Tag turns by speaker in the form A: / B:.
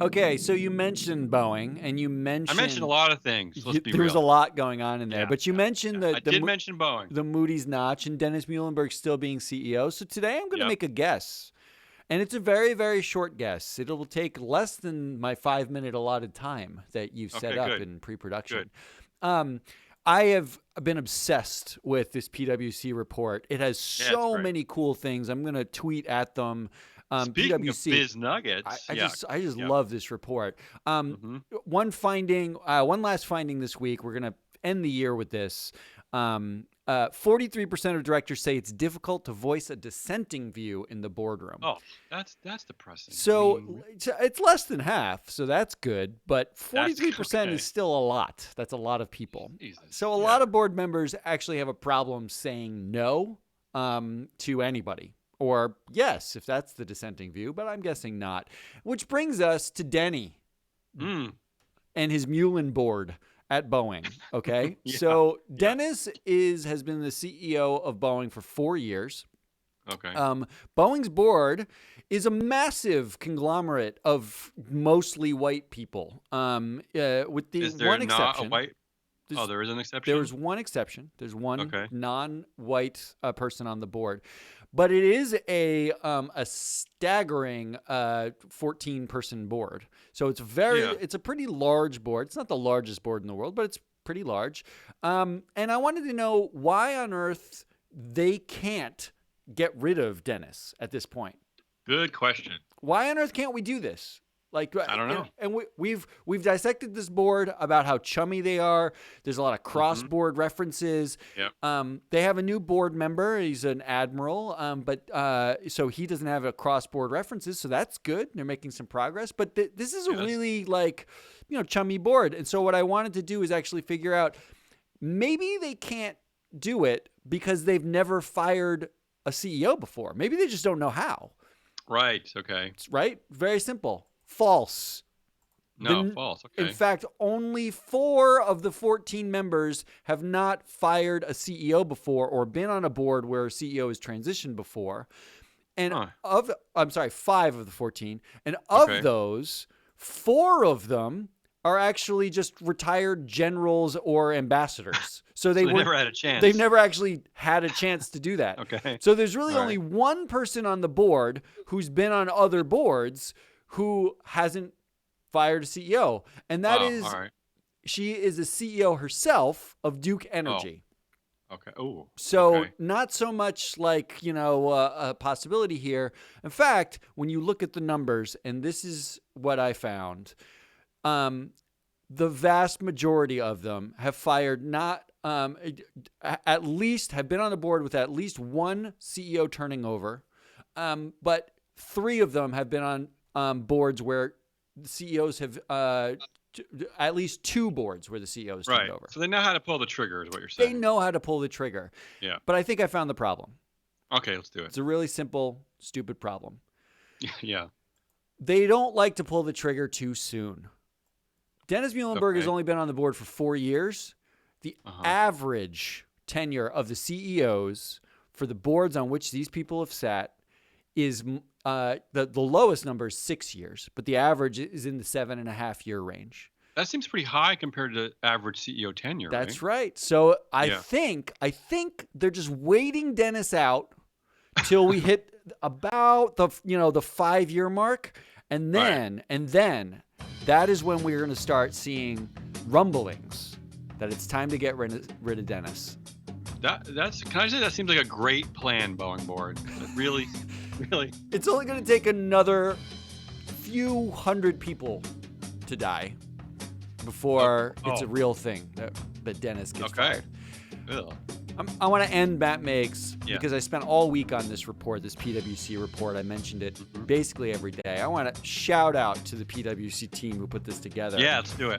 A: Okay, so you mentioned Boeing, and you
B: I mentioned a
A: mentioned
B: lot of things. Let's be
A: there was a
B: real.
A: lot going on in there,
B: Yeah,
A: but you
B: yeah,
A: mentioned
B: yeah. I did mention Boeing.
A: the Moody's notch and Dennis Muilenburg still being CEO. So today I'm going to
B: Yep.
A: make a guess. And it's a very, very short guess. It'll take less than my 5-minute allotted time that you've set
B: Okay,
A: up
B: good.
A: in pre-production.
B: Good.
A: Um, I have been obsessed with this PwC report. It has
B: Yeah, it's
A: so
B: great.
A: many cool things. I'm going to tweet at them.
B: Speaking of
A: PwC.
B: biz nuggets,
A: I
B: yeah.
A: just
B: Yeah.
A: love this report.
B: Mm-hmm.
A: One last finding this week. We're gonna end the year with this. 43% of directors say it's difficult to voice a dissenting view in the boardroom.
B: Oh, that's depressing. I
A: So
B: mean,
A: it's less than half, so that's good. But
B: that's
A: 43%
B: okay.
A: is still a lot. That's a lot of people.
B: Jesus.
A: So a
B: Yeah.
A: lot of board members actually have a problem saying no to anybody. Or yes, if that's the dissenting view, but I'm guessing not. Which brings us to Denny
B: Mm.
A: and his Muilenburg at Boeing. Okay,
B: Yeah.
A: so
B: Yeah.
A: Dennis has been the CEO of Boeing for 4 years.
B: Okay.
A: Boeing's board is a massive conglomerate of mostly white people, with the
B: Is there
A: one
B: not a
A: exception.
B: white? Oh, there is an exception.
A: There's one exception. There's one
B: Okay.
A: non-white person on the board, but it is a staggering 14-person board. So it's
B: Yeah.
A: it's a pretty large board. It's not the largest board in the world, but it's pretty large. And I wanted to know why on earth they can't get rid of Dennis at this point.
B: Good question.
A: Why on earth can't we do this? Like,
B: I don't know.
A: And we've dissected this board about how chummy they are. There's a lot of cross-board references.
B: Yep.
A: They have a new board member. He's an admiral, but so he doesn't have a cross-board references. So that's good. They're making some progress. But this is a really chummy board. And so what I wanted to do is actually figure out maybe they can't do it because they've never fired a CEO before. Maybe they just don't know how.
B: Right. Okay.
A: Right? Very simple. False.
B: No, false. Okay.
A: In fact, only 4 of the 14 members have not fired a CEO before or been on a board where a CEO has transitioned before. And 5 of the 14. And of those, 4 of them are actually just retired generals or ambassadors. So they
B: never had a chance.
A: They've never actually had a chance to do that.
B: Okay.
A: So there's really only one person on the board who's been on other boards who hasn't fired a CEO. And that is, she is a CEO herself of Duke Energy.
B: Oh. Okay. Oh.
A: So not so much like, a possibility here. In fact, when you look at the numbers, and this is what I found, the vast majority of them have fired at least have been on the board with at least one CEO turning over. But 3 of them have been on boards where the CEOs have at least 2 boards where the CEOs turned over.
B: So they know how to pull the trigger is what you're saying.
A: They know how to pull the trigger.
B: Yeah.
A: But I think I found the problem.
B: Okay, let's do it.
A: It's a really simple, stupid problem.
B: Yeah.
A: They don't like to pull the trigger too soon. Dennis Muilenburg has only been on the board for 4 years. The average tenure of the CEOs for the boards on which these people have sat is the lowest number is 6 years, but the average is in the 7.5-year range.
B: That seems pretty high compared to average CEO tenure.
A: That's right. So I
B: Yeah.
A: think they're just waiting Dennis out till we hit about the 5-year mark, and then that is when we're going to start seeing rumblings that it's time to get rid of Dennis.
B: Can I say that seems like a great plan, Boeing board? Really.
A: It's only going to take another few hundred people to die before it's a real thing that Dennis gets fired.
B: Ugh.
A: I want to end Matt Makes because I spent all week on this report, this PwC report. I mentioned it basically every day. I want to shout out to the PwC team who put this together.
B: Yeah, let's do it.